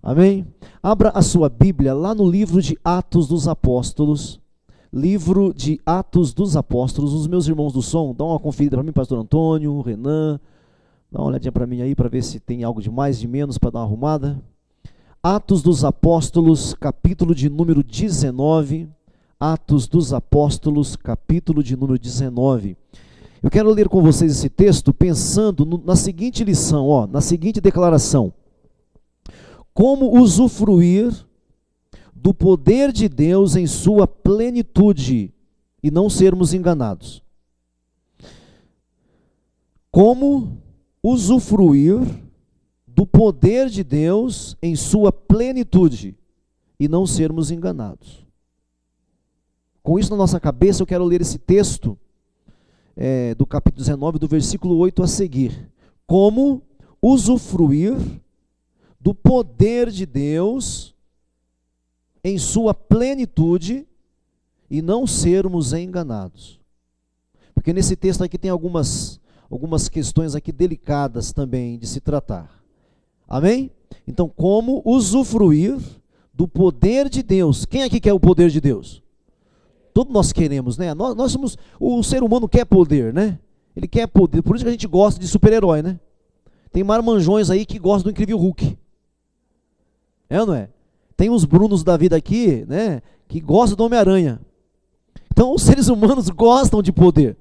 Amém? Abra a sua Bíblia lá no livro de Atos dos Apóstolos. Livro de Atos dos Apóstolos. Os meus irmãos do som, dá uma conferida para mim, pastor Antônio, Renan. Dá uma olhadinha para mim aí, para ver se tem algo de mais, de menos, para dar uma arrumada. Atos dos Apóstolos, capítulo de número 19. Atos dos Apóstolos, capítulo de número 19. Eu quero ler com vocês esse texto pensando na seguinte lição, na seguinte declaração. Como usufruir do poder de Deus em sua plenitude e não sermos enganados. Como usufruir do poder de Deus em sua plenitude e não sermos enganados. Com isso na nossa cabeça, eu quero ler esse texto do capítulo 19, do versículo 8 a seguir. Como usufruir do poder de Deus em sua plenitude e não sermos enganados. Porque nesse texto aqui tem algumas questões aqui delicadas também de se tratar. Amém? Então, como usufruir do poder de Deus? Quem aqui quer o poder de Deus? Todos nós queremos, né? Nós somos, o ser humano quer poder, né? Ele quer poder, por isso que a gente gosta de super-herói, né? Tem marmanjões aí que gostam do Incrível Hulk. É ou não é? Tem uns Brunos da vida aqui, né, que gostam do Homem-Aranha. Então os seres humanos gostam de poder.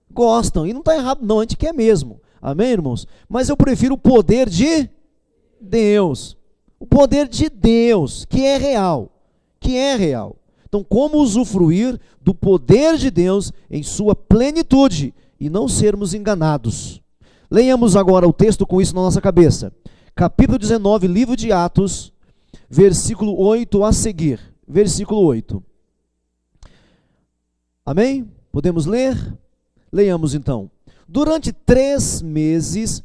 Gostam, e não está errado não, a gente quer mesmo. Amém, irmãos? Mas eu prefiro o poder de Deus. O poder de Deus, que é real. Que é real. Então, como usufruir do poder de Deus em sua plenitude e não sermos enganados? Leiamos agora o texto com isso na nossa cabeça. Capítulo 19, livro de Atos, versículo 8 a seguir. Versículo 8. Amém? Podemos ler? Leiamos então. Durante 3 meses,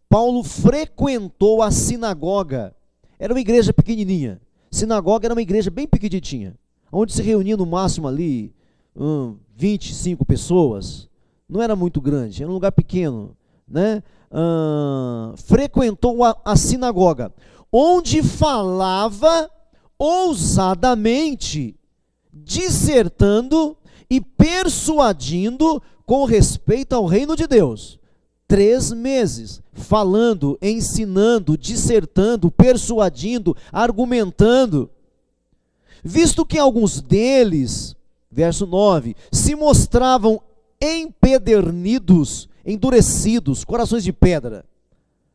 Paulo frequentou a sinagoga. Era uma igreja pequenininha. Sinagoga era uma igreja bem pequenininha, onde se reunia no máximo ali 25 pessoas. Não era muito grande, era um lugar pequeno, né? Frequentou a sinagoga, onde falava ousadamente, dissertando e persuadindo com respeito ao reino de Deus. 3 meses, falando, ensinando, dissertando, persuadindo, argumentando. Visto que alguns deles, verso 9, se mostravam empedernidos, endurecidos, corações de pedra.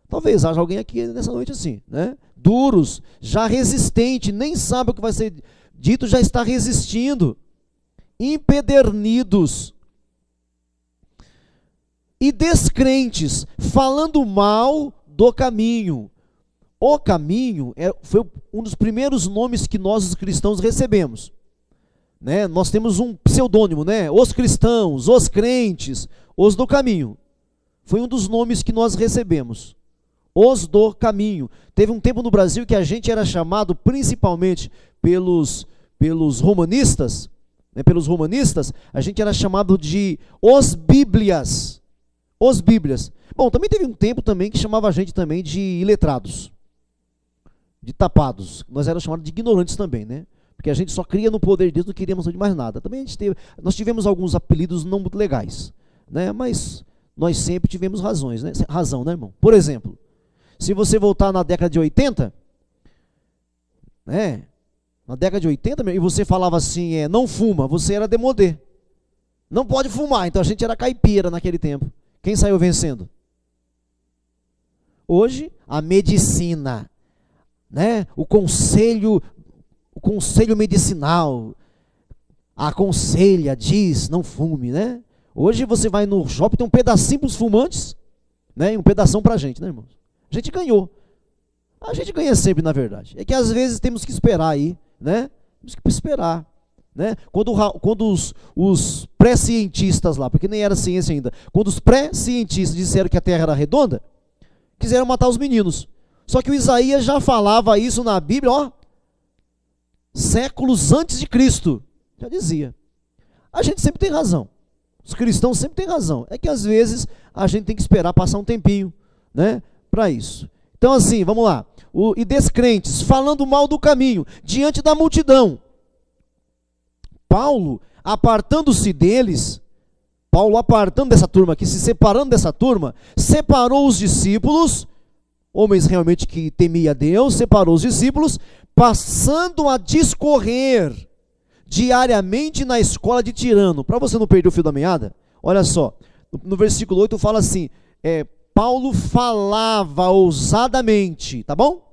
Talvez haja alguém aqui nessa noite assim, né? Duros, já resistente, nem sabe o que vai ser dito, já está resistindo. Empedernidos e descrentes, falando mal do caminho. O caminho foi um dos primeiros nomes que nós, os cristãos, recebemos. Né? Nós temos um pseudônimo, né? Os cristãos, os crentes, os do caminho. Foi um dos nomes que nós recebemos. Os do caminho. Teve um tempo no Brasil que a gente era chamado principalmente pelos romanistas, né? Pelos romanistas, a gente era chamado de os bíblias. Os bíblias. Bom, também teve um tempo também que chamava a gente também de iletrados, de tapados. Nós éramos chamados de ignorantes também, né? Porque a gente só cria no poder de Deus, não queríamos de mais nada. Também nós tivemos alguns apelidos não muito legais, né? Mas nós sempre tivemos razão, né, irmão? Por exemplo, se você voltar na década de 80, né? Na década de 80, e você falava assim, não fuma, você era demodê. Não pode fumar, então a gente era caipira naquele tempo. Quem saiu vencendo? Hoje, a medicina, né? O conselho medicinal aconselha, diz, não fume, né? Hoje você vai no shopping, tem um pedacinho para os fumantes, né? E um pedação para a gente, né, irmãos? A gente ganhou. A gente ganha sempre, na verdade. É que às vezes temos que esperar aí, né? Temos que esperar. Né? Quando os pré-cientistas lá, porque nem era ciência ainda, quando os pré-cientistas disseram que a Terra era redonda, quiseram matar os meninos. Só que o Isaías já falava isso na Bíblia, séculos antes de Cristo. Já dizia. A gente sempre tem razão. Os cristãos sempre têm razão. É que às vezes a gente tem que esperar passar um tempinho, né, para isso. Então assim, vamos lá. E descrentes, falando mal do caminho, diante da multidão. Paulo, apartando-se deles, Paulo apartando dessa turma aqui, se separando dessa turma, separou os discípulos, homens realmente que temia Deus, separou os discípulos, passando a discorrer diariamente na escola de Tirano. Para você não perder o fio da meada, olha só, no versículo 8 fala assim, Paulo falava ousadamente, tá bom?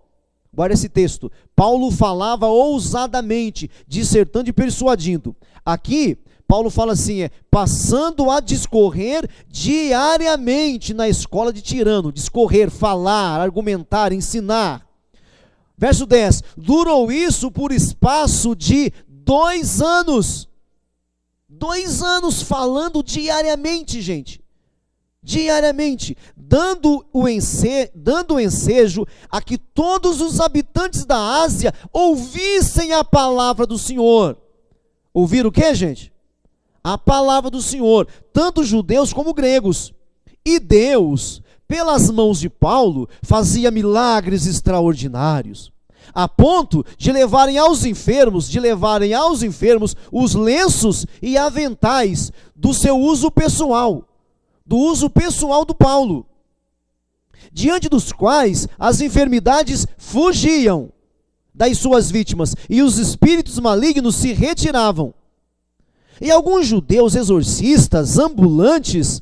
Guarda esse texto. Paulo falava ousadamente, dissertando e persuadindo. Aqui, Paulo fala assim, passando a discorrer diariamente na escola de Tirano. Discorrer, falar, argumentar, ensinar. Verso 10. Durou isso por espaço de 2 anos. 2 anos falando diariamente, gente. Diariamente, dando o ensejo a que todos os habitantes da Ásia ouvissem a palavra do Senhor. Ouvir o que, gente? A palavra do Senhor, tanto judeus como gregos. E Deus, pelas mãos de Paulo, fazia milagres extraordinários, a ponto de levarem aos enfermos os lenços e aventais do seu uso pessoal, do Paulo, diante dos quais as enfermidades fugiam das suas vítimas e os espíritos malignos se retiravam. E alguns judeus exorcistas ambulantes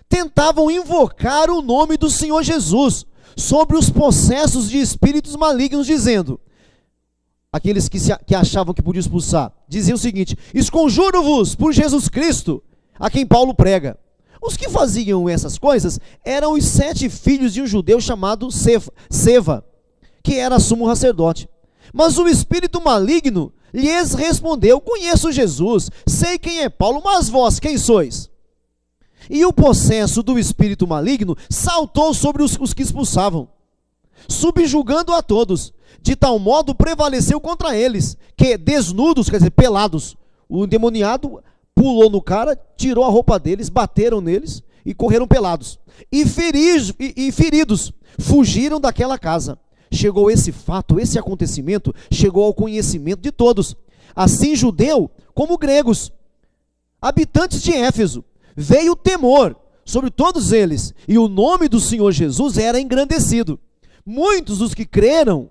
tentavam invocar o nome do Senhor Jesus sobre os possessos de espíritos malignos, dizendo, aqueles que achavam que podiam expulsar, diziam o seguinte: esconjuro-vos por Jesus Cristo, a quem Paulo prega. Os que faziam essas coisas eram os 7 filhos de um judeu chamado Seva, que era sumo sacerdote. Mas o espírito maligno lhes respondeu: conheço Jesus, sei quem é Paulo, mas vós quem sois? E o possesso do espírito maligno saltou sobre os que expulsavam, subjugando a todos. De tal modo prevaleceu contra eles, que desnudos, quer dizer, pelados, o endemoniado pulou no cara, tirou a roupa deles, bateram neles e correram pelados. E feridos, fugiram daquela casa. Chegou esse fato, esse acontecimento, chegou ao conhecimento de todos, assim judeu como gregos, habitantes de Éfeso. Veio temor sobre todos eles, e o nome do Senhor Jesus era engrandecido. Muitos dos que creram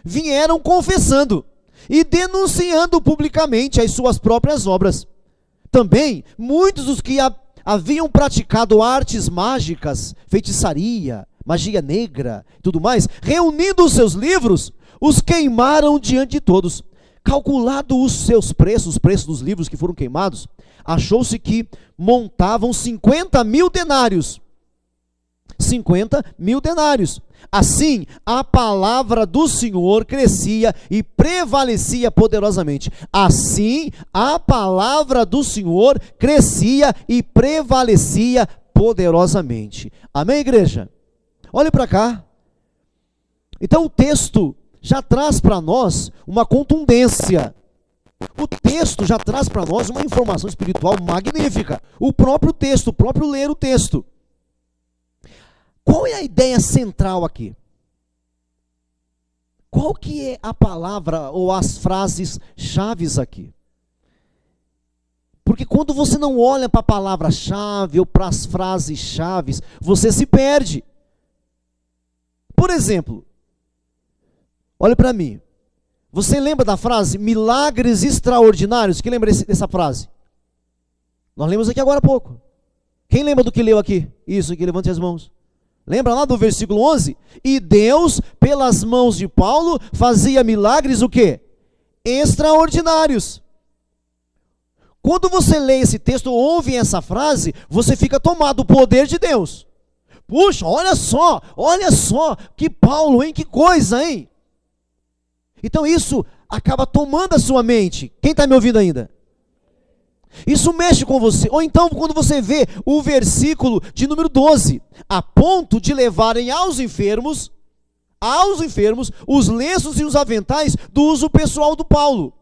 vieram confessando e denunciando publicamente as suas próprias obras. Também muitos dos que haviam praticado artes mágicas, feitiçaria, magia negra, tudo mais, reunindo os seus livros, os queimaram diante de todos. Calculado os seus preços, os preços dos livros que foram queimados, achou-se que montavam 50.000 denários. 50.000 denários. Assim, a palavra do Senhor crescia e prevalecia poderosamente. Assim, a palavra do Senhor crescia e prevalecia poderosamente. Amém, igreja? Olhe para cá. Então o texto já traz para nós uma contundência. O texto já traz para nós uma informação espiritual magnífica. O próprio texto, o próprio ler o texto. Qual é a ideia central aqui? Qual que é a palavra ou as frases chaves aqui? Porque quando você não olha para a palavra-chave ou para as frases chaves, você se perde. Por exemplo, olhe para mim. Você lembra da frase milagres extraordinários? Quem lembra dessa frase? Nós lemos aqui agora há pouco. Quem lembra do que leu aqui? Isso aqui, levante as mãos. Lembra lá do versículo 11? E Deus, pelas mãos de Paulo, fazia milagres o quê? Extraordinários. Quando você lê esse texto, ouve essa frase, você fica tomado do poder de Deus. Puxa, olha só, que Paulo, hein? Que coisa, hein? Então isso acaba tomando a sua mente. Quem está me ouvindo ainda? Isso mexe com você. Ou então quando você vê o versículo de número 12, a ponto de levarem aos enfermos os lenços e os aventais do uso pessoal do Paulo.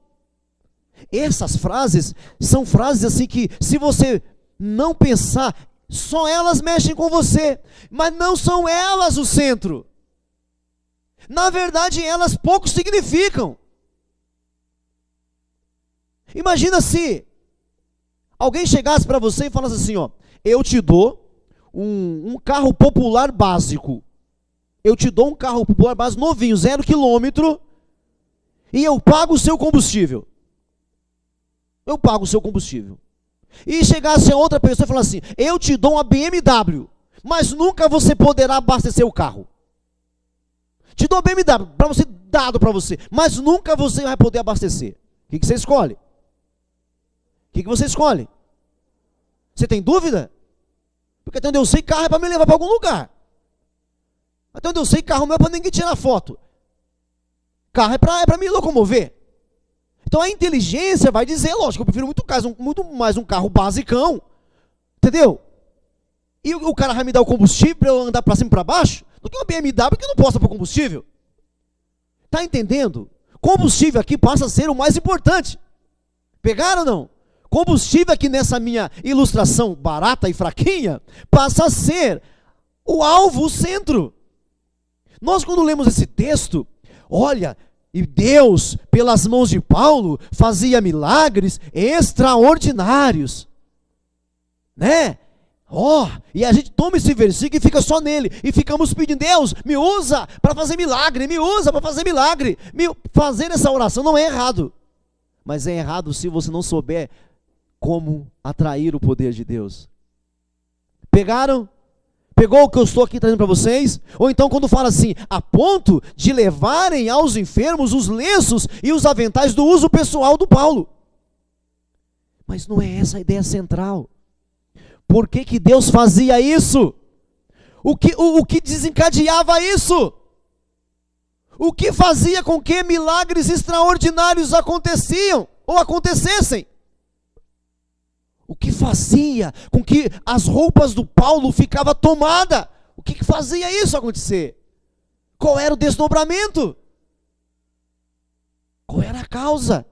Essas frases são frases assim que, se você não pensar, só elas mexem com você, mas não são elas o centro. na verdade elas pouco significam. Imagina se alguém chegasse para você e falasse assim, ó, eu te dou um carro popular básico. Eu te dou um carro popular básico novinho, 0 quilômetro, e eu pago o seu combustível. Eu pago o seu combustível. E chegasse a outra pessoa e falasse assim, eu te dou uma BMW, mas nunca você poderá abastecer o carro. Te dou a BMW, para você, dado para você, mas nunca você vai poder abastecer. O que você escolhe? O que você escolhe? Você tem dúvida? Porque até onde eu sei, carro é para me levar para algum lugar. Até onde eu sei, carro não é para ninguém tirar foto. Carro é para me locomover. Então a inteligência vai dizer, lógico, eu prefiro muito mais um carro basicão. Entendeu? E o cara vai me dar o combustível para eu andar para cima e para baixo, do que uma BMW que não possa pôr combustível. Está entendendo? Combustível aqui passa a ser o mais importante. Pegaram ou não? Combustível aqui nessa minha ilustração barata e fraquinha, passa a ser o alvo, o centro. Nós quando lemos esse texto, olha, e Deus, pelas mãos de Paulo, fazia milagres extraordinários. Né? E a gente toma esse versículo e fica só nele. E ficamos pedindo, Deus, me usa para fazer milagre, me usa para fazer milagre. Fazer essa oração não é errado. Mas é errado se você não souber como atrair o poder de Deus. Pegaram? Pegou o que eu estou aqui trazendo para vocês? Ou então quando fala assim, a ponto de levarem aos enfermos os lenços e os aventais do uso pessoal do Paulo. Mas não é essa a ideia central. Por que que Deus fazia isso? O que desencadeava isso? O que fazia com que milagres extraordinários aconteciam ou acontecessem? O que fazia com que as roupas do Paulo ficavam tomadas? O que fazia isso acontecer? Qual era o desdobramento? Qual era a causa?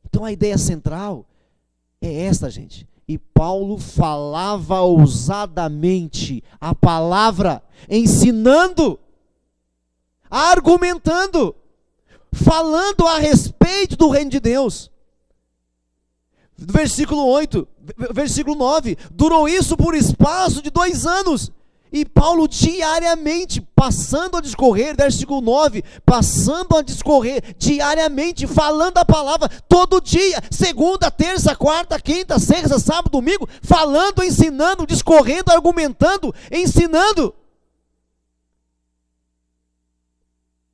Então a ideia central é esta, gente. E Paulo falava ousadamente a palavra, ensinando, argumentando, falando a respeito do reino de Deus. Versículo 9, durou isso por espaço de 2 anos, e Paulo diariamente, passando a discorrer, versículo 9, passando a discorrer diariamente, falando a palavra, todo dia, segunda, terça, quarta, quinta, sexta, sábado, domingo, falando, ensinando, discorrendo, argumentando, ensinando,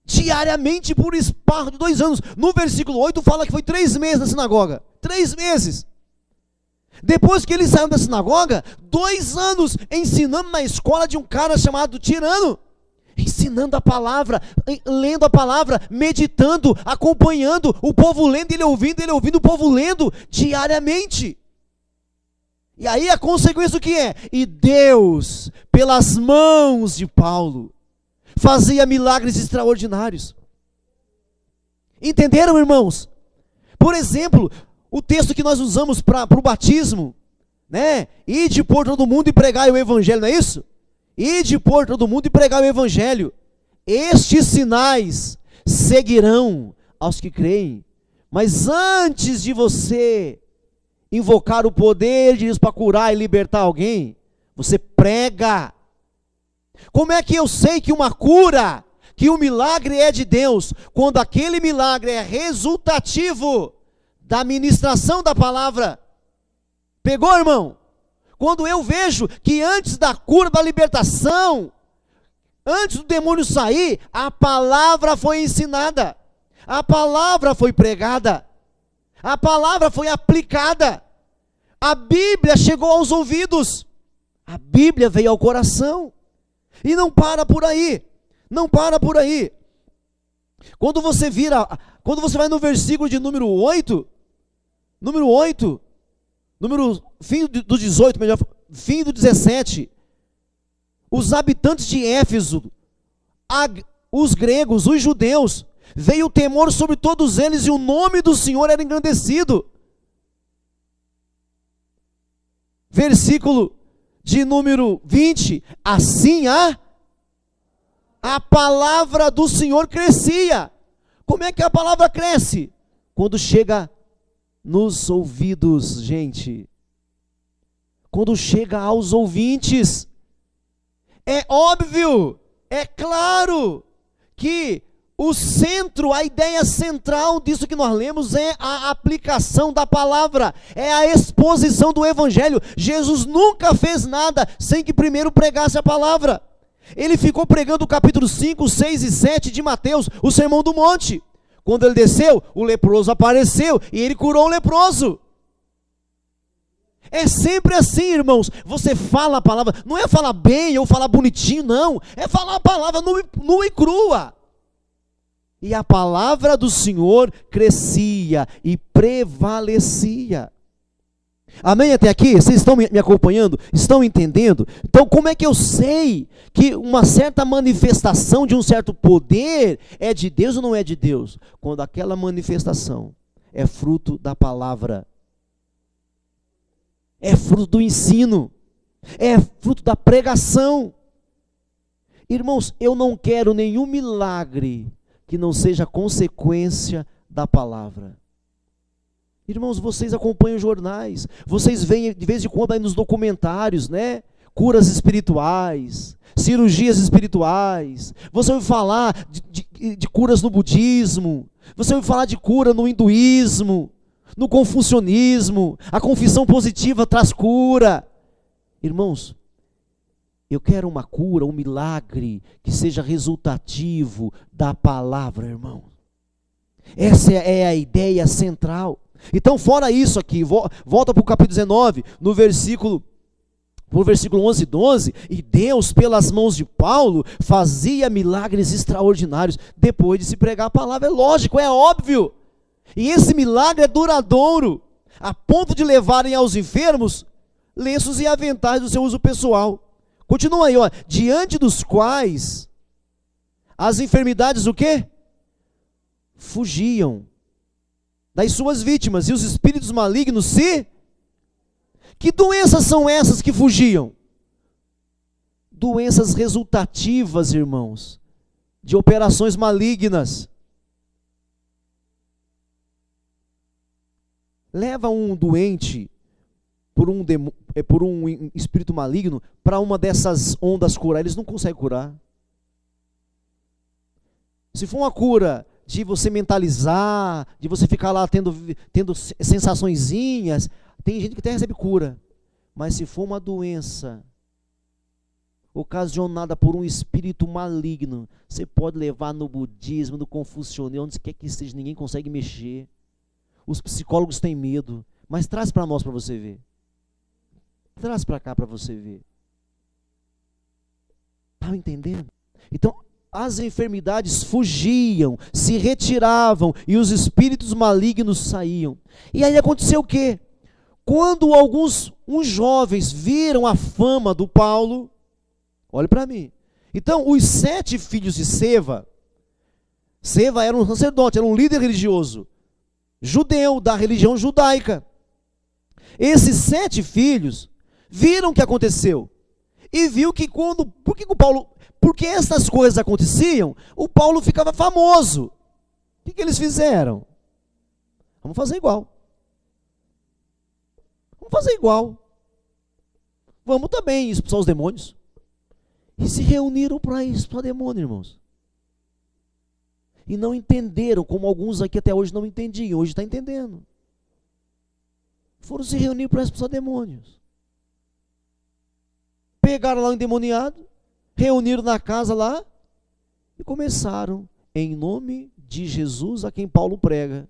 diariamente por espaço de 2 anos, no versículo 8 fala que foi 3 meses na sinagoga, 3 meses, depois que ele saiu da sinagoga, 2 anos ensinando na escola de um cara chamado Tirano, ensinando a palavra, lendo a palavra, meditando, acompanhando, o povo lendo, ele ouvindo, o povo lendo, diariamente, e aí a consequência o que é? E Deus, pelas mãos de Paulo, fazia milagres extraordinários. Entenderam, irmãos? Por exemplo, o texto que nós usamos para o batismo, né? Ide por todo mundo e pregai o evangelho, não é isso? Ide por todo mundo e pregai o evangelho. Estes sinais seguirão aos que creem. Mas antes de você invocar o poder de Deus para curar e libertar alguém, você prega. Como é que eu sei que uma cura, que um milagre é de Deus? Quando aquele milagre é resultativo da ministração da palavra. Pegou, irmão? Quando eu vejo que antes da cura, da libertação, antes do demônio sair, a palavra foi ensinada, a palavra foi pregada, a palavra foi aplicada, a Bíblia chegou aos ouvidos, a Bíblia veio ao coração, e não para por aí, não para por aí. Quando você vai no versículo de número 8, fim do 18, melhor, fim do 17, os habitantes de Éfeso, os gregos, os judeus, veio o temor sobre todos eles e o nome do Senhor era engrandecido. Versículo de número 20, assim a palavra do Senhor crescia. Como é que a palavra cresce? Quando chega nos ouvidos, gente. Quando chega aos ouvintes. É óbvio, é claro que o centro, a ideia central disso que nós lemos é a aplicação da palavra, é a exposição do evangelho. Jesus nunca fez nada sem que primeiro pregasse a palavra. Ele ficou pregando o capítulo 5, 6 e 7 de Mateus, o Sermão do Monte. Quando ele desceu, o leproso apareceu e ele curou o leproso. É sempre assim, irmãos. Você fala a palavra, não é falar bem ou falar bonitinho, não. É falar a palavra nua e crua. E a palavra do Senhor crescia e prevalecia. Amém até aqui? Vocês estão me acompanhando? Estão entendendo? Então, como é que eu sei que uma certa manifestação de um certo poder é de Deus ou não é de Deus? Quando aquela manifestação é fruto da palavra. É fruto do ensino. É fruto da pregação. Irmãos, eu não quero nenhum milagre que não seja consequência da palavra. Irmãos, vocês acompanham os jornais, vocês veem de vez em quando aí nos documentários, né? Curas espirituais, cirurgias espirituais. Você ouve falar de curas no budismo, você ouve falar de cura no hinduísmo, no confucionismo. A confissão positiva traz cura. Irmãos, eu quero uma cura, um milagre que seja resultativo da palavra, irmão. Essa é a ideia central. Então, fora isso aqui, volta para o capítulo 19, no versículo 11 e 12, e Deus, pelas mãos de Paulo, fazia milagres extraordinários, depois de se pregar a palavra. É lógico, é óbvio. E esse milagre é duradouro, a ponto de levarem aos enfermos lenços e aventais do seu uso pessoal. Continua aí, ó, diante dos quais as enfermidades o quê? Fugiam das suas vítimas, e os espíritos malignos se... Que doenças são essas que fugiam? Doenças resultativas, irmãos, de operações malignas. Leva um doente por um espírito maligno para uma dessas ondas curar, eles não conseguem curar. Se for uma cura de você mentalizar, de você ficar lá tendo sensaçõezinhas, tem gente que até recebe cura. Mas se for uma doença ocasionada por um espírito maligno, você pode levar no budismo, no confucionismo, onde quer que seja, ninguém consegue mexer. Os psicólogos têm medo, mas traz para nós para você ver. Traz para cá para você ver. Está entendendo? Então, as enfermidades fugiam, se retiravam e os espíritos malignos saíam. E aí aconteceu o quê? Quando uns jovens viram a fama do Paulo, olhe para mim. Então, os 7 filhos de Seva era um sacerdote, era um líder religioso, judeu, da religião judaica. Esses 7 filhos viram o que aconteceu. E viu que porque essas coisas aconteciam, o Paulo ficava famoso. O que eles fizeram? Vamos fazer igual. Vamos também expulsar os demônios. E se reuniram para expulsar demônio, irmãos. E não entenderam, como alguns aqui até hoje não entendiam, hoje está entendendo. Foram se reunir para expulsar demônios. Pegaram lá o endemoniado, reuniram na casa lá e começaram, em nome de Jesus a quem Paulo prega.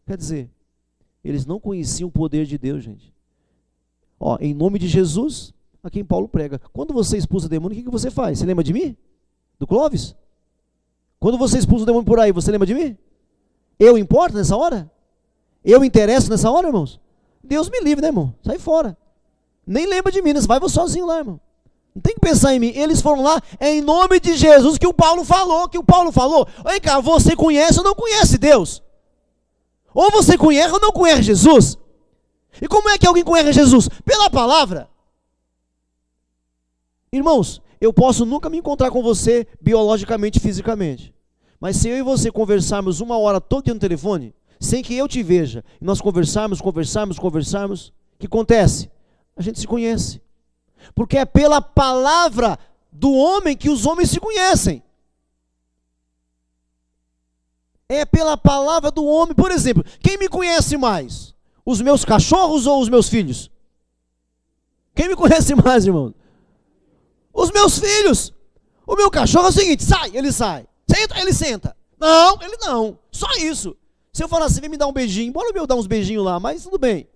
Quer dizer, eles não conheciam o poder de Deus, gente. Ó, em nome de Jesus a quem Paulo prega. Quando você expulsa o demônio, o que você faz? Você lembra de mim? Do Clóvis? Quando você expulsa o demônio por aí, você lembra de mim? Eu importo nessa hora? Eu interesso nessa hora, irmãos? Deus me livre, né, irmão? Sai fora. Nem lembra de mim, né? Você vai sozinho lá, irmão. Não tem que pensar em mim. Eles foram lá, é em nome de Jesus que o Paulo falou. Vem cá, você conhece ou não conhece Deus? Ou você conhece ou não conhece Jesus? E como é que alguém conhece Jesus? Pela palavra. Irmãos, eu posso nunca me encontrar com você biologicamente, fisicamente. Mas se eu e você conversarmos 1 hora todo dia no telefone, sem que eu te veja, e nós conversarmos, o que acontece? A gente se conhece. Porque é pela palavra do homem que os homens se conhecem. É pela palavra do homem. Por exemplo, quem me conhece mais? Os meus cachorros ou os meus filhos? Quem me conhece mais, irmão? Os meus filhos. O meu cachorro é o seguinte, sai, ele sai. Senta, ele senta. Não, ele não. Só isso. Se eu falar assim, vem me dar um beijinho, bora eu dar uns beijinhos lá, mas tudo bem.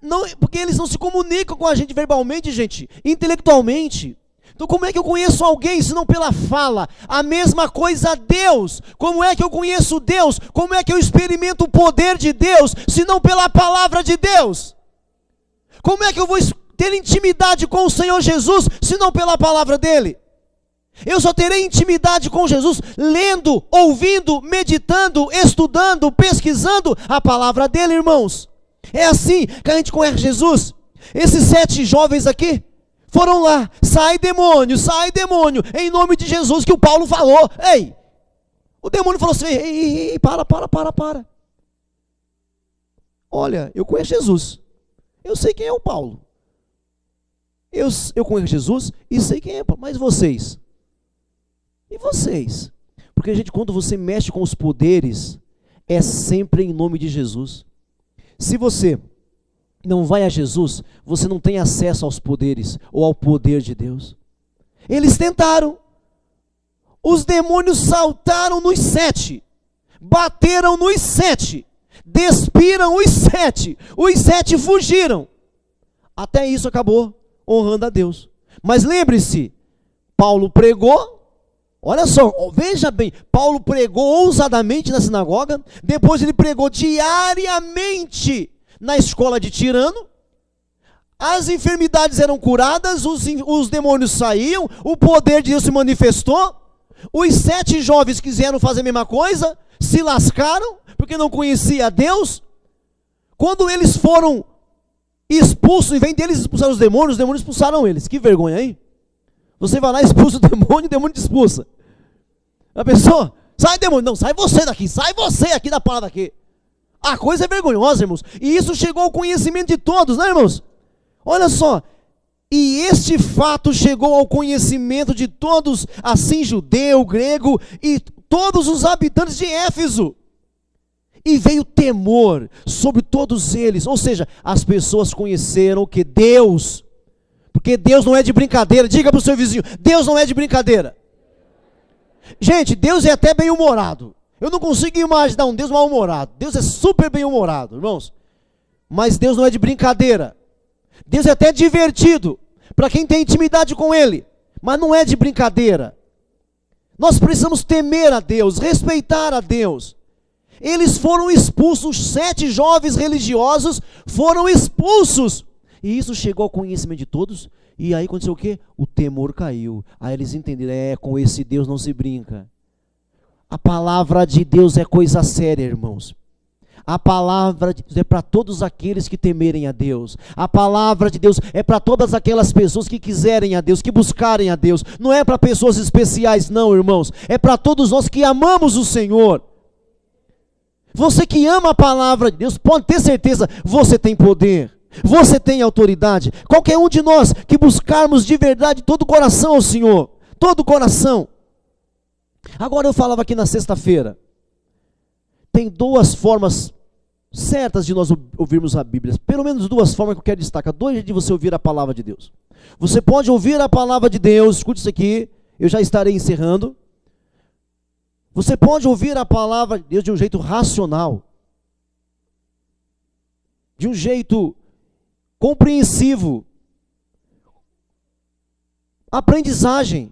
Não, porque eles não se comunicam com a gente verbalmente, gente, intelectualmente. Então como é que eu conheço alguém se não pela fala? A mesma coisa a Deus. Como é que eu conheço Deus? Como é que eu experimento o poder de Deus se não pela palavra de Deus? Como é que eu vou ter intimidade com o Senhor Jesus se não pela palavra dele? Eu só terei intimidade com Jesus lendo, ouvindo, meditando, estudando, pesquisando a palavra dele, irmãos. É assim que a gente conhece Jesus. Esses 7 jovens aqui foram lá, sai demônio, em nome de Jesus, que o Paulo falou. Ei, o demônio falou assim, ei, para. Olha, eu conheço Jesus, eu sei quem é o Paulo. Eu conheço Jesus e sei quem é o Paulo, mas vocês? E vocês? Porque, gente, quando você mexe com os poderes, é sempre em nome de Jesus. Se você não vai a Jesus, você não tem acesso aos poderes ou ao poder de Deus. Eles tentaram. Os demônios saltaram nos 7, bateram nos 7, despiram os 7. Os 7 fugiram. Até isso acabou honrando a Deus. Mas lembre-se, Paulo pregou. Olha só, veja bem, Paulo pregou ousadamente na sinagoga, depois ele pregou diariamente na escola de Tirano, as enfermidades eram curadas, os demônios saíam, o poder de Deus se manifestou, os 7 jovens quiseram fazer a mesma coisa, se lascaram, porque não conhecia Deus. Quando eles foram expulsos, em vez deles expulsar os demônios expulsaram eles. Que vergonha, hein? Você vai lá e expulsa o demônio te expulsa. A pessoa, sai demônio, não, sai você aqui da palavra aqui. A coisa é vergonhosa, irmãos. E isso chegou ao conhecimento de todos, né, irmãos? Olha só, e este fato chegou ao conhecimento de todos, assim judeu, grego e todos os habitantes de Éfeso. E veio temor sobre todos eles, ou seja, as pessoas conheceram que Deus, porque Deus não é de brincadeira, diga para o seu vizinho, Deus não é de brincadeira. Gente, Deus é até bem-humorado. Eu não consigo imaginar um Deus mal-humorado. Deus é super bem-humorado, irmãos. Mas Deus não é de brincadeira. Deus é até divertido para quem tem intimidade com Ele, mas não é de brincadeira. Nós precisamos temer a Deus, respeitar a Deus. Eles foram expulsos, os 7 jovens religiosos foram expulsos. E isso chegou ao conhecimento de todos. E aí aconteceu o quê? O temor caiu. Aí eles entenderam, com esse Deus não se brinca. A palavra de Deus é coisa séria, irmãos. A palavra de Deus é para todos aqueles que temerem a Deus. A palavra de Deus é para todas aquelas pessoas que quiserem a Deus, que buscarem a Deus. Não é para pessoas especiais, não, irmãos. É para todos nós que amamos o Senhor. Você que ama a palavra de Deus, pode ter certeza, você tem poder. Você tem autoridade. Qualquer um de nós que buscarmos de verdade todo o coração ao Senhor, todo o coração. Agora eu falava aqui na sexta-feira, tem 2 formas certas de nós ouvirmos a Bíblia, pelo menos 2 formas que eu quero destacar, 2 jeitos de você ouvir a palavra de Deus. Você pode ouvir a palavra de Deus, escute isso aqui, eu já estarei encerrando. Você pode ouvir a palavra de Deus de um jeito racional, de um jeito compreensivo, aprendizagem.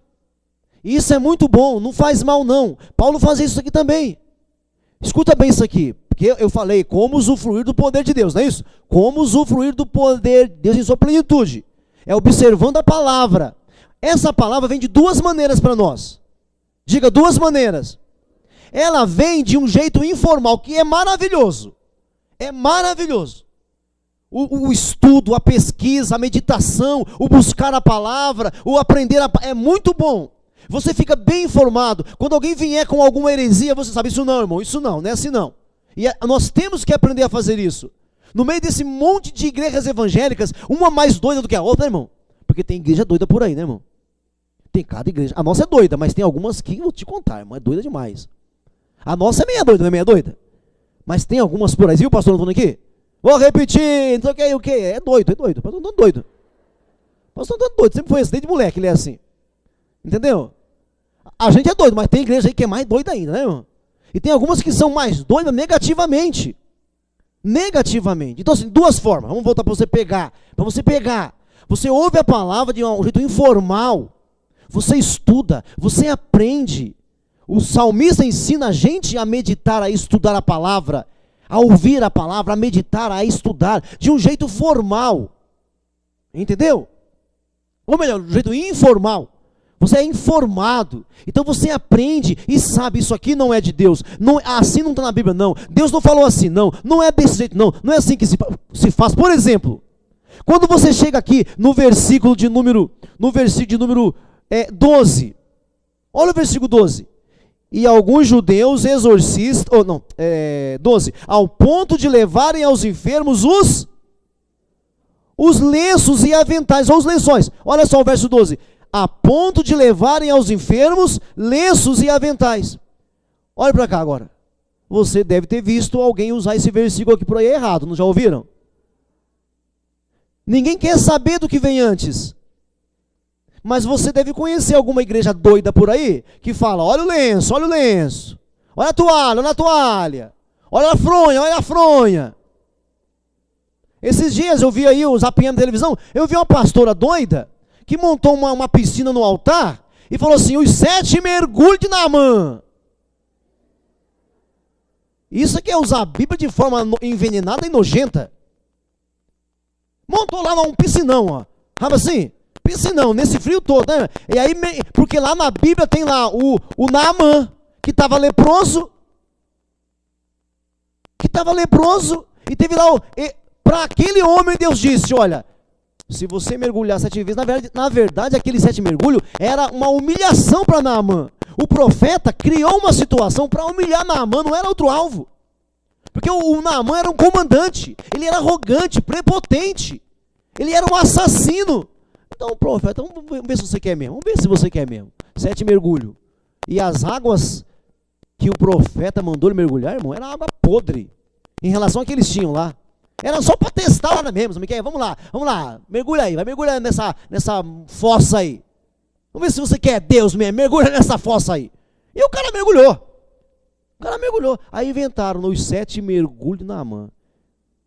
Isso é muito bom, não faz mal não. Paulo fazia isso aqui também. Escuta bem isso aqui, porque eu falei como usufruir do poder de Deus, não é isso? Como usufruir do poder de Deus em sua plenitude. É observando a palavra. Essa palavra vem de 2 maneiras para nós. Diga, 2 maneiras. Ela vem de um jeito informal, que é maravilhoso. É maravilhoso. o estudo, a pesquisa, a meditação, o buscar a palavra, o aprender é muito bom. Você fica bem informado. Quando alguém vier com alguma heresia, você sabe, isso não, irmão, isso não é assim não. E nós temos que aprender a fazer isso. No meio desse monte de igrejas evangélicas, uma mais doida do que a outra, né, irmão? Porque tem igreja doida por aí, né, irmão? Tem cada igreja. A nossa é doida, mas tem algumas que vou te contar, irmão, é doida demais. A nossa é meia doida, não é meia doida? Mas tem algumas por aí, viu, pastor Antônio aqui? Vou repetir, não sei o que, é doido, pastor Antônio doido. Pastor Antônio doido, sempre foi assim, desde moleque ele é assim. Entendeu? A gente é doido, mas tem igreja aí que é mais doida ainda, né, irmão? E tem algumas que são mais doidas negativamente. Negativamente. Então, assim, duas formas. Vamos voltar para você pegar. Para você pegar. Você ouve a palavra de um jeito informal. Você estuda. Você aprende. O salmista ensina a gente a meditar, a estudar a palavra. A ouvir a palavra, a meditar, a estudar. De um jeito formal. Entendeu? Ou melhor, de um jeito informal. Você é informado, então você aprende e sabe, isso aqui não é de Deus, não, assim não está na Bíblia não, Deus não falou assim não é desse jeito não é assim que se faz. Por exemplo, quando você chega aqui no versículo de número 12, olha o versículo 12, e alguns judeus exorcistas, 12, ao ponto de levarem aos enfermos os lenços e aventais, ou os lençóis, olha só o verso 12, a ponto de levarem aos enfermos lenços e aventais. Olha para cá agora. Você deve ter visto alguém usar esse versículo aqui por aí errado, não já ouviram? Ninguém quer saber do que vem antes. Mas você deve conhecer alguma igreja doida por aí, que fala, olha o lenço, olha a toalha, olha a fronha. Esses dias eu vi aí, os APM da televisão, eu vi uma pastora doida, que montou uma piscina no altar e falou assim, os 7 mergulhos de Naamã. Isso aqui é usar a Bíblia de forma envenenada e nojenta. Montou lá um piscinão, ó. Sabe assim? Piscinão, nesse frio todo, né? E aí, porque lá na Bíblia tem lá o Naamã, que estava leproso. E teve lá, para aquele homem Deus disse, olha, se você mergulhar 7 vezes, na verdade aquele 7 mergulho era uma humilhação para Naamã. O profeta criou uma situação para humilhar Naamã, não era outro alvo. Porque o Naamã era um comandante, ele era arrogante, prepotente, ele era um assassino. Então, profeta, vamos ver se você quer mesmo, 7 mergulho. E as águas que o profeta mandou ele mergulhar, irmão, era água podre, em relação ao que eles tinham lá. Era só para testar lá mesmo, vamos lá, mergulha aí, vai mergulhar nessa fossa aí. Vamos ver se você quer Deus mesmo, mergulha nessa fossa aí. E o cara mergulhou. Aí inventaram os 7 mergulhos de Naamã.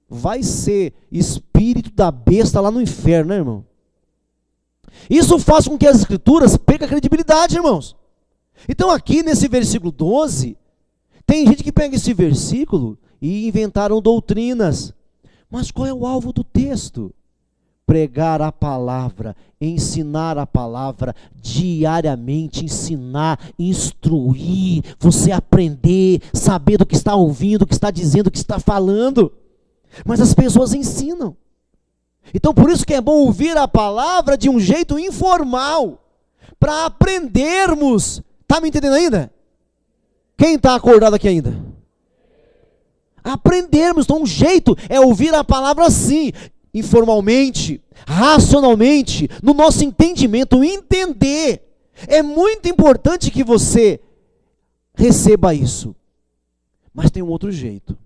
Vai ser espírito da besta lá no inferno, né, irmão? Isso faz com que as escrituras percam a credibilidade, irmãos. Então aqui nesse versículo 12, tem gente que pega esse versículo e inventaram doutrinas. Mas qual é o alvo do texto? Pregar a palavra, ensinar a palavra, diariamente ensinar, instruir, você aprender, saber do que está ouvindo, do que está dizendo, do que está falando. Mas as pessoas ensinam. Então por isso que é bom ouvir a palavra de um jeito informal, para aprendermos. Está me entendendo ainda? Quem está acordado aqui ainda? Aprendermos, então um jeito é ouvir a palavra assim, informalmente, racionalmente, no nosso entendimento, entender. É muito importante que você receba isso. Mas tem um outro jeito.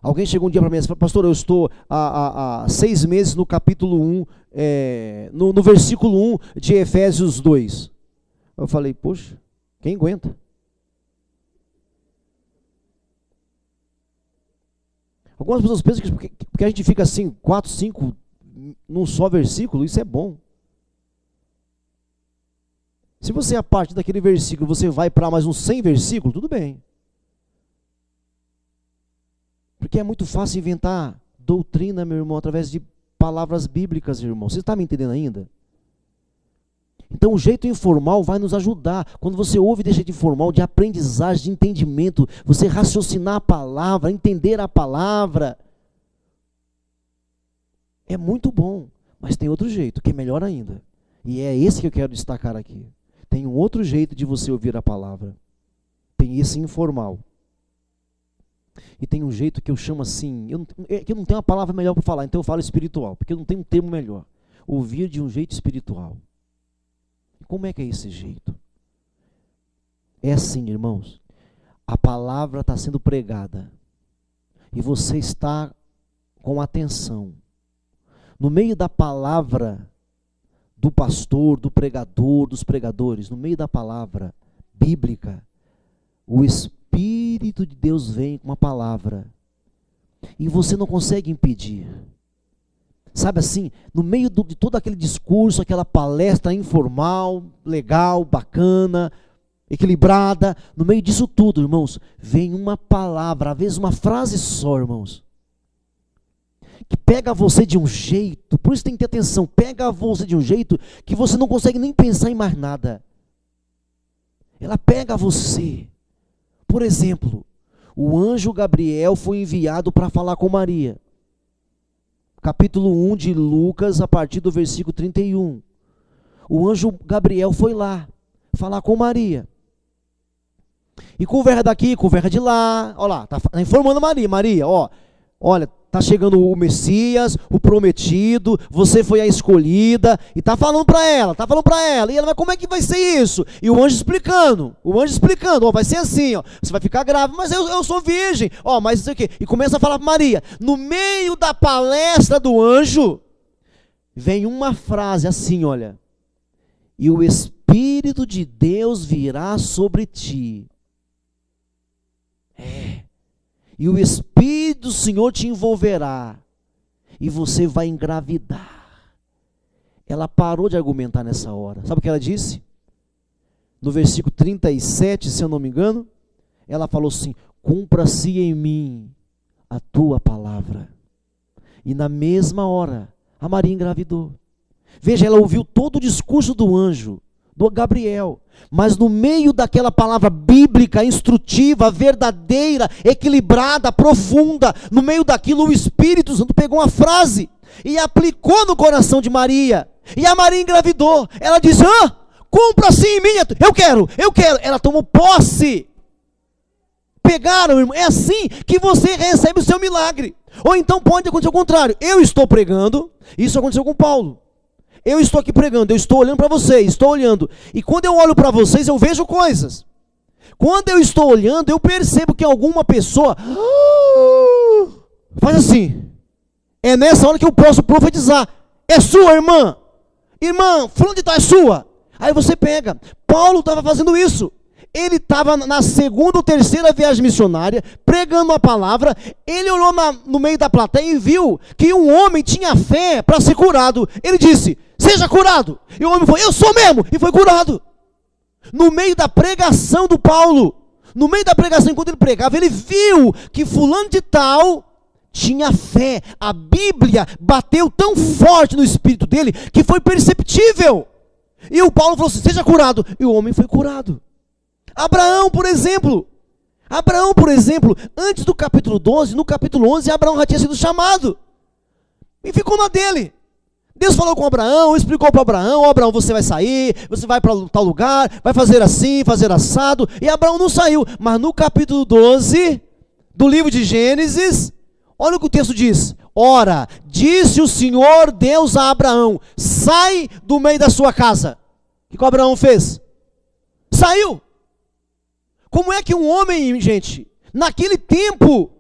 Alguém chegou um dia para mim e disse, pastor, eu estou há 6 meses no capítulo 1, no versículo 1 de Efésios 2. Eu falei, poxa, quem aguenta? Algumas pessoas pensam que porque a gente fica assim, 4, 5, num só versículo, isso é bom. Se você, a partir daquele versículo, você vai para mais uns 100 versículos, tudo bem. Porque é muito fácil inventar doutrina, meu irmão, através de palavras bíblicas, irmão. Você está me entendendo ainda? Então o jeito informal vai nos ajudar. Quando você ouve desse jeito informal, de aprendizagem, de entendimento, você raciocinar a palavra, entender a palavra, é muito bom. Mas tem outro jeito, que é melhor ainda. E é esse que eu quero destacar aqui. Tem um outro jeito de você ouvir a palavra. Tem esse informal. E tem um jeito que eu chamo assim, eu não tenho uma palavra melhor para falar, então eu falo espiritual, porque eu não tenho um termo melhor. Ouvir de um jeito espiritual. Como é que é esse jeito? É assim, irmãos. A palavra está sendo pregada. E você está com atenção. No meio da palavra do pastor, do pregador, dos pregadores, no meio da palavra bíblica, o Espírito de Deus vem com uma palavra. E você não consegue impedir. Sabe assim, no meio de todo aquele discurso, aquela palestra informal, legal, bacana, equilibrada, no meio disso tudo, irmãos, vem uma palavra, às vezes uma frase só, irmãos, que pega você de um jeito, por isso tem que ter atenção, pega você de um jeito que você não consegue nem pensar em mais nada. Ela pega você. Por exemplo, o anjo Gabriel foi enviado para falar com Maria. Capítulo 1 de Lucas, a partir do versículo 31. O anjo Gabriel foi lá, falar com Maria. E conversa daqui, conversa de lá. Olha lá, está informando Maria. Maria, olha, está chegando o Messias, o prometido, você foi a escolhida. E está falando para ela, E ela, mas como é que vai ser isso? E o anjo explicando, vai ser assim, você vai ficar grávida, mas eu sou virgem. Mas isso aqui. E começa a falar para Maria. No meio da palestra do anjo, vem uma frase assim, olha. E o Espírito de Deus virá sobre ti. E o Espírito do Senhor te envolverá. E você vai engravidar. Ela parou de argumentar nessa hora. Sabe o que ela disse? No versículo 37, se eu não me engano, ela falou assim: cumpra-se em mim a tua palavra. E na mesma hora, a Maria engravidou. Veja, ela ouviu todo o discurso do anjo, do Gabriel, mas no meio daquela palavra bíblica, instrutiva, verdadeira, equilibrada, profunda, no meio daquilo o Espírito Santo pegou uma frase e aplicou no coração de Maria, e a Maria engravidou. Ela disse: cumpra-se em mim, eu quero. Ela tomou posse. Pegaram, irmão. É assim que você recebe o seu milagre. Ou então pode acontecer o contrário. Eu estou pregando, isso aconteceu com Paulo. Eu estou aqui pregando, eu estou olhando para vocês, estou olhando. E quando eu olho para vocês, eu vejo coisas. Quando eu estou olhando, eu percebo que alguma pessoa faz assim. É nessa hora que eu posso profetizar. É sua, irmã. Irmã, fulano de tal é sua. Aí você pega. Paulo estava fazendo isso. Ele estava na segunda ou terceira viagem missionária, pregando a palavra. Ele olhou no meio da plateia e viu que um homem tinha fé para ser curado. Ele disse: seja curado. E o homem foi: eu sou mesmo. E foi curado. No meio da pregação do Paulo, no meio da pregação, enquanto ele pregava, ele viu que fulano de tal tinha fé. A Bíblia bateu tão forte no espírito dele que foi perceptível. E o Paulo falou assim: seja curado. E o homem foi curado. Abraão, por exemplo, antes do capítulo 12, no capítulo 11, Abraão já tinha sido chamado. E ficou na dele. Deus falou com Abraão, explicou para Abraão: Abraão, você vai sair, você vai para tal lugar, vai fazer assim, fazer assado. E Abraão não saiu. Mas no capítulo 12 do livro de Gênesis, olha o que o texto diz: ora, disse o Senhor Deus a Abraão: sai do meio da sua casa. O que o Abraão fez? Saiu. Como é que um homem, gente, naquele tempo,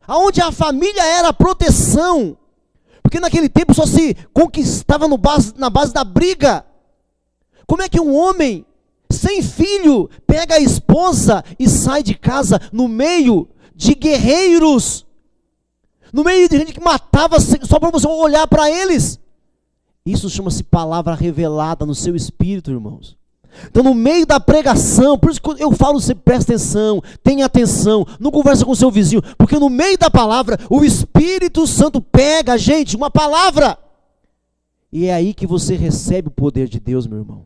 onde a família era a proteção, porque naquele tempo só se conquistava na base da briga, como é que um homem sem filho pega a esposa e sai de casa no meio de guerreiros, no meio de gente que matava só para você olhar para eles? Isso chama-se palavra revelada no seu espírito, irmãos. Então, no meio da pregação, por isso que eu falo, você presta atenção, tenha atenção, não conversa com o seu vizinho, porque no meio da palavra, o Espírito Santo pega, gente, uma palavra, E é aí que você recebe o poder de Deus, meu irmão.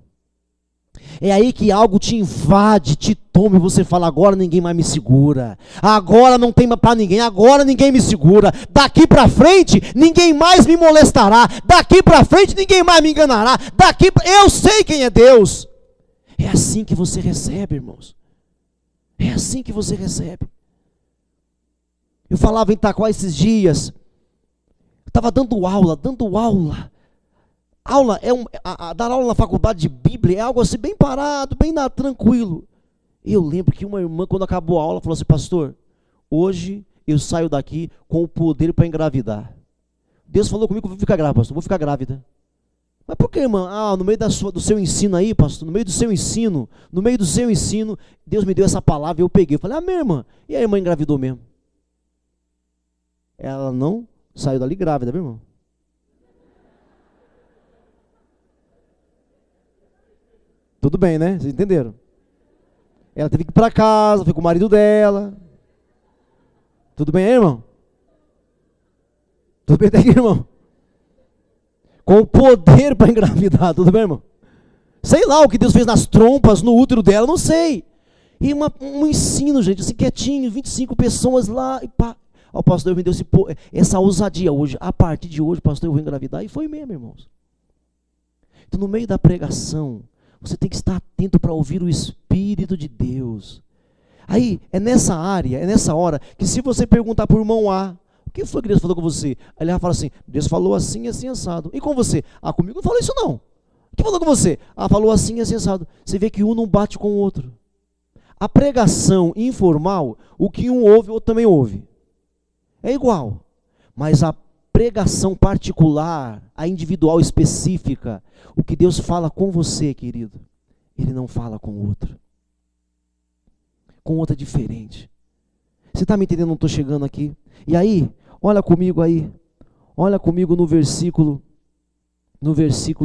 É aí que algo te invade, te toma e você fala, agora ninguém mais me segura. Agora não tem mais para ninguém, agora ninguém me segura. Daqui para frente, ninguém mais me molestará. Daqui para frente, ninguém mais me enganará. Eu sei quem é Deus. É assim que você recebe, irmãos. É assim que você recebe. Eu falava em Itaquá esses dias. Eu estava dando aula. Dar aula na faculdade de Bíblia é algo assim bem parado, bem tranquilo. Eu lembro que uma irmã, quando acabou a aula, falou assim, pastor, hoje eu saio daqui com o poder para engravidar. Deus falou comigo que eu vou ficar grávida, pastor, vou ficar grávida. Mas por que, irmã? No meio do seu ensino aí, pastor, no meio do seu ensino, Deus me deu essa palavra e eu peguei. Eu falei, minha irmã, e a irmã engravidou mesmo? Ela não saiu dali grávida, meu irmão. Tudo bem, né? Vocês entenderam? Ela teve que ir para casa, foi com o marido dela. Tudo bem aí, irmão? Tudo bem até aqui, irmão? Com o poder para engravidar, tudo bem, irmão? Sei lá o que Deus fez nas trompas, no útero dela, não sei. E um ensino, gente, assim quietinho, 25 pessoas lá, e pá. O pastor me deu essa ousadia hoje. A partir de hoje, pastor, eu vou engravidar. E foi mesmo, irmãos. Então, no meio da pregação, você tem que estar atento para ouvir o Espírito de Deus. Aí, é nessa hora, que se você perguntar para o irmão A, o que foi que Deus falou com você? Aí ele vai falar assim, Deus falou assim, assim, assado. E com você? Comigo não falou isso não. O que falou com você? Falou assim, assim, assado. Você vê que um não bate com o outro. A pregação informal, o que um ouve, o outro também ouve. É igual. Mas a pregação particular, a individual específica, o que Deus fala com você, querido, Ele não fala com o outro. Com outra diferente. Você está me entendendo? Não estou chegando aqui. E aí, olha comigo no versículo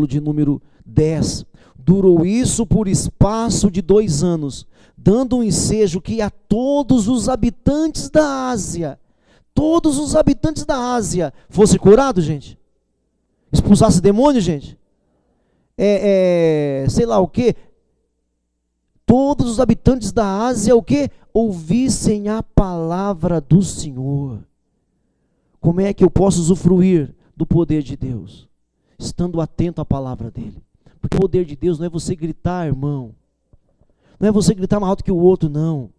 de número 10. Durou isso por espaço de 2 anos, dando um ensejo que a todos os habitantes da Ásia, fosse curado, gente. Expulsasse demônio, gente. Sei lá o que. Todos os habitantes da Ásia, o que? Ouvissem a palavra do Senhor. Como é que eu posso usufruir do poder de Deus? Estando atento à palavra dele. Porque o poder de Deus não é você gritar, irmão. Não é você gritar mais alto que o outro, não.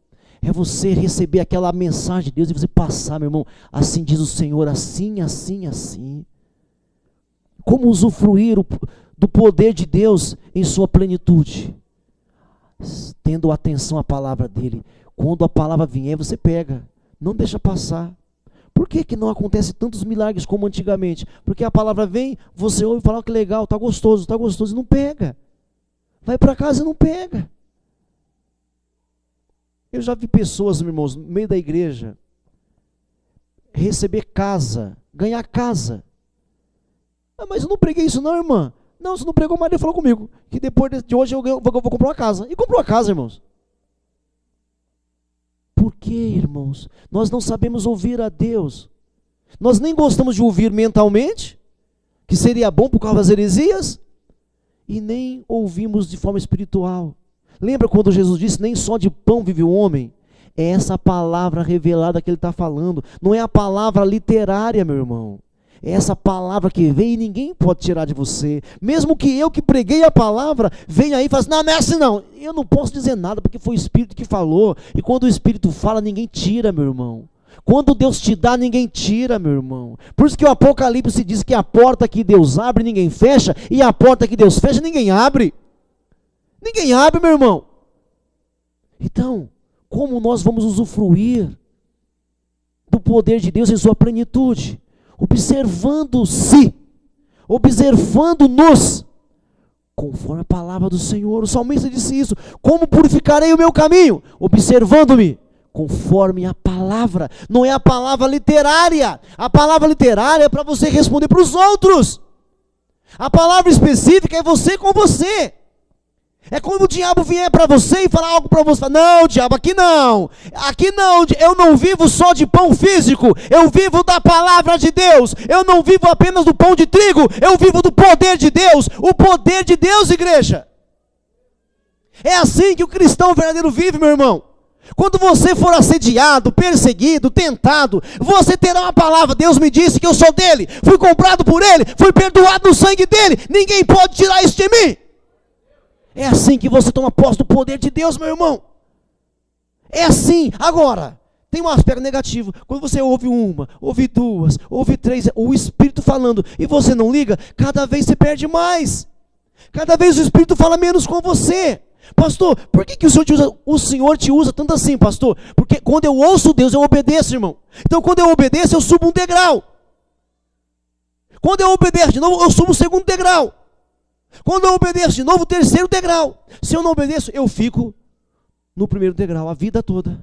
É você receber aquela mensagem de Deus e você passar, meu irmão. Assim diz o Senhor, assim, assim, assim. Como usufruir do poder de Deus em sua plenitude? Tendo atenção à palavra dele. Quando a palavra vier, você pega. Não deixa passar. Por que não acontece tantos milagres como antigamente? Porque a palavra vem, você ouve e fala, que legal, está gostoso, e não pega. Vai para casa e não pega. Eu já vi pessoas, meus irmãos, no meio da igreja, receber casa, ganhar casa. Mas eu não preguei isso não, irmã. Não, você não pregou, mas ele falou comigo, que depois de hoje eu vou comprar uma casa. E comprou a casa, irmãos. Por quê, irmãos? Nós não sabemos ouvir a Deus. Nós nem gostamos de ouvir mentalmente, que seria bom por causa das heresias, e nem ouvimos de forma espiritual. Lembra quando Jesus disse, nem só de pão vive o homem? É essa palavra revelada que ele está falando. Não é a palavra literária, meu irmão. É essa palavra que vem e ninguém pode tirar de você. Mesmo que eu que preguei a palavra, venha aí e fale assim, não é assim não. Eu não posso dizer nada, porque foi o Espírito que falou. E quando o Espírito fala, ninguém tira, meu irmão. Quando Deus te dá, ninguém tira, meu irmão. Por isso que o Apocalipse diz que a porta que Deus abre, ninguém fecha. E a porta que Deus fecha, ninguém abre. Ninguém abre, meu irmão. Então, como nós vamos usufruir do poder de Deus em sua plenitude? Observando-se, observando-nos, conforme a palavra do Senhor. O salmista disse isso. Como purificarei o meu caminho? Observando-me, conforme a palavra. Não é a palavra literária. A palavra literária é para você responder para os outros. A palavra específica é você com você. É quando o diabo vier para você e falar algo para você, fala, não, diabo, aqui não, eu não vivo só de pão físico, eu vivo da palavra de Deus, eu não vivo apenas do pão de trigo, eu vivo do poder de Deus, o poder de Deus, igreja. É assim que o cristão verdadeiro vive, meu irmão. Quando você for assediado, perseguido, tentado, você terá uma palavra, Deus me disse que eu sou dele, fui comprado por ele, fui perdoado no sangue dele, ninguém pode tirar isso de mim. É assim que você toma posse do poder de Deus, meu irmão. É assim. Agora, tem um aspecto negativo. Quando você ouve uma, ouve duas, ouve três, o Espírito falando, e você não liga, cada vez você perde mais. Cada vez o Espírito fala menos com você. Pastor, por que o Senhor te usa tanto assim, pastor? Porque quando eu ouço Deus, eu obedeço, irmão. Então quando eu obedeço, eu subo um degrau. Quando eu obedeço de novo, eu subo o segundo degrau. Quando eu obedeço de novo, o terceiro degrau. Se eu não obedeço, eu fico no primeiro degrau a vida toda.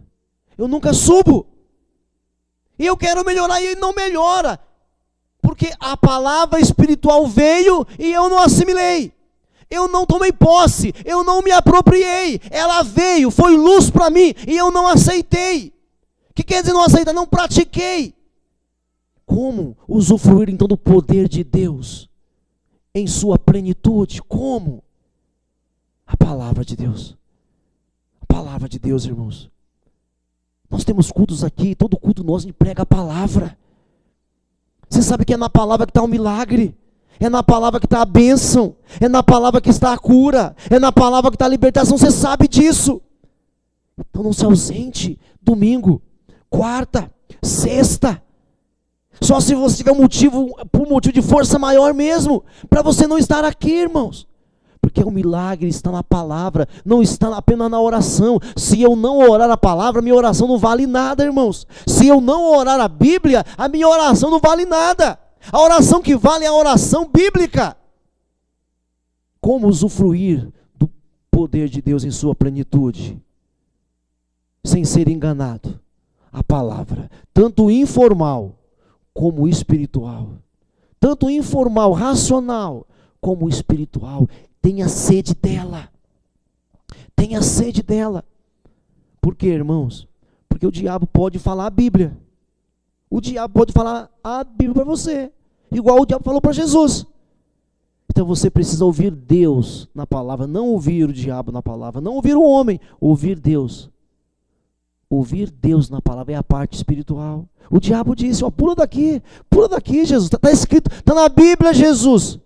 Eu nunca subo. E eu quero melhorar e não melhora. Porque a palavra espiritual veio e eu não assimilei. Eu não tomei posse, eu não me apropriei. Ela veio, foi luz para mim e eu não aceitei. O que quer dizer não aceitar? Não pratiquei. Como usufruir então do poder de Deus em sua plenitude? Como? A palavra de Deus. A palavra de Deus, irmãos. Nós temos cultos aqui, todo culto nosso a gente prega a palavra. Você sabe que é na palavra que está o milagre. É na palavra que está a bênção. É na palavra que está a cura. É na palavra que está a libertação. Você sabe disso. Então não se ausente. Domingo, quarta, sexta. Só se você tiver por motivo de força maior mesmo, para você não estar aqui, irmãos. Porque o milagre está na palavra, não está apenas na oração. Se eu não orar a palavra, minha oração não vale nada, irmãos. Se eu não orar a Bíblia, a minha oração não vale nada. A oração que vale é a oração bíblica. Como usufruir do poder de Deus em sua plenitude? Sem ser enganado. A palavra, tanto informal como espiritual, tanto informal, racional, como espiritual, tenha sede dela, tenha sede dela. Por quê, irmãos? Porque o diabo pode falar a Bíblia, o diabo pode falar a Bíblia para você, igual o diabo falou para Jesus. Então você precisa ouvir Deus na palavra, não ouvir o diabo na palavra, não ouvir o homem, ouvir Deus. Ouvir Deus na palavra é a parte espiritual. O diabo disse, pula daqui, Jesus, está escrito, está na Bíblia, Jesus,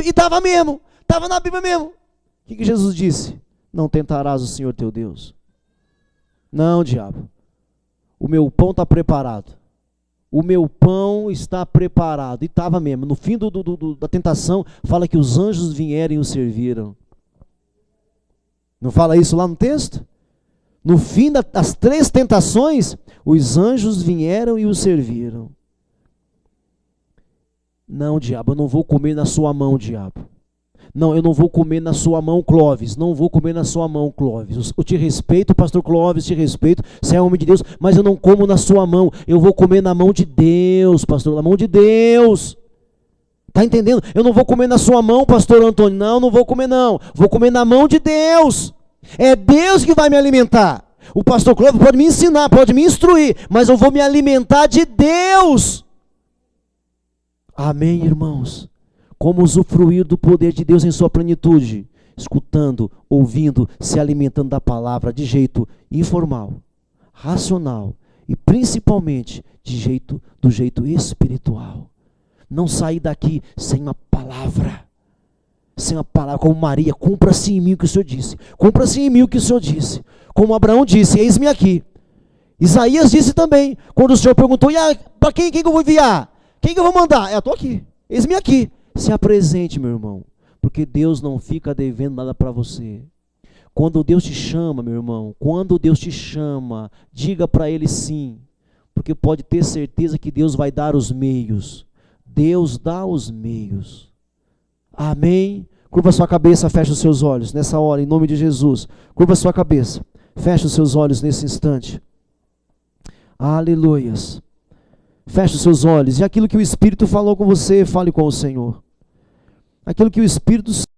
e estava mesmo, estava na Bíblia mesmo. O que Jesus disse? Não tentarás o Senhor teu Deus. Não, diabo, o meu pão está preparado, o meu pão está preparado, e estava mesmo. No fim da tentação, fala que os anjos vieram e o serviram. Não fala isso lá no texto? No fim das 3 tentações, os anjos vieram e o serviram. Não, diabo, eu não vou comer na sua mão, diabo. Não, eu não vou comer na sua mão, Clóvis. Não vou comer na sua mão, Clóvis. Eu te respeito, pastor Clóvis, te respeito. Você é homem de Deus, mas eu não como na sua mão. Eu vou comer na mão de Deus, pastor, na mão de Deus. Está entendendo? Eu não vou comer na sua mão, pastor Antônio. Não vou comer não. Vou comer na mão de Deus. É Deus que vai me alimentar. O pastor Clóvis pode me ensinar, pode me instruir, mas eu vou me alimentar de Deus. Amém, irmãos? Como usufruir do poder de Deus em sua plenitude? Escutando, ouvindo, se alimentando da palavra de jeito informal, racional e principalmente do jeito espiritual. Não sair daqui sem uma palavra. Sem uma palavra, como Maria, cumpra-se em mim o que o Senhor disse. Cumpra-se em mim o que o Senhor disse. Como Abraão disse, eis-me aqui. Isaías disse também, quando o Senhor perguntou, para quem que eu vou enviar? Quem que eu vou mandar? Eu estou aqui, eis-me aqui. Se apresente, meu irmão, porque Deus não fica devendo nada para você. Quando Deus te chama, meu irmão, quando Deus te chama, diga para Ele sim, porque pode ter certeza que Deus vai dar os meios. Deus dá os meios. Amém? Curva sua cabeça, fecha os seus olhos nessa hora, em nome de Jesus. Curva sua cabeça, fecha os seus olhos nesse instante. Aleluias. Feche os seus olhos, e aquilo que o Espírito falou com você, fale com o Senhor. Aquilo que o Espírito